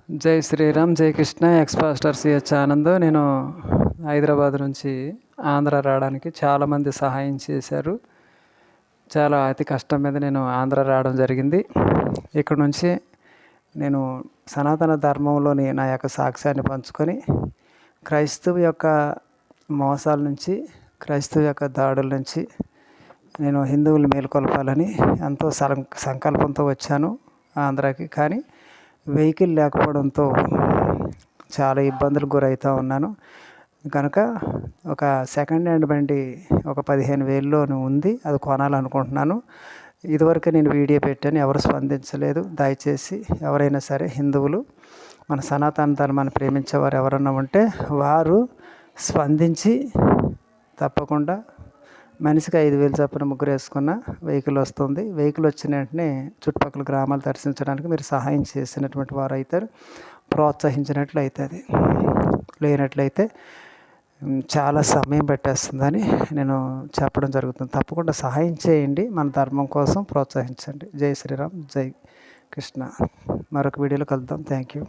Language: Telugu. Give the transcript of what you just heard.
జై శ్రీరామ్, జై కృష్ణ. X-pastor CH Anand. నేను హైదరాబాద్ నుంచి ఆంధ్ర రావడానికి చాలామంది సహాయం చేశారు. చాలా అతి కష్టం మీద నేను ఆంధ్ర రావడం జరిగింది. ఇక్కడ నుంచి నేను సనాతన ధర్మంలోని నా యొక్క సాక్ష్యాన్ని పంచుకొని క్రైస్తవ యొక్క మోసాల నుంచి, క్రైస్తవ యొక్క దాడుల నుంచి నేను హిందువులు మేలుకొల్పాలని ఎంతో సంకల్పంతో వచ్చాను ఆంధ్రాకి. కానీ వెహికల్ లేకపోవడంతో చాలా ఇబ్బందులకు గురవుతూ ఉన్నాను. కనుక ఒక సెకండ్ హ్యాండ్ బండి ఒక 15,000 ఉంది, అది కొనాలనుకుంటున్నాను. ఇదివరకు నేను వీడియో పెట్టాను, ఎవరు స్పందించలేదు. దయచేసి ఎవరైనా సరే హిందువులు మన సనాతన ధర్మాన్ని ప్రేమించేవారు ఎవరన్నా ఉంటే వారు స్పందించి తప్పకుండా మనిషికి 5,000 చొప్పున ముగ్గురు వేసుకున్న వెహికల్ వస్తుంది. వెహికల్ వచ్చిన వెంటనే చుట్టుపక్కల గ్రామాలు దర్శించడానికి మీరు సహాయం చేసినటువంటి వారు అవుతారు, ప్రోత్సహించినట్లు అవుతుంది. లేనట్లయితే చాలా సమయం పెట్టేస్తుందని నేను చెప్పడం జరుగుతుంది. తప్పకుండా సహాయం చేయండి, మన ధర్మం కోసం ప్రోత్సహించండి. జై శ్రీరామ్, జై కృష్ణ. మరొక వీడియోలో కలుద్దాం. Thank you.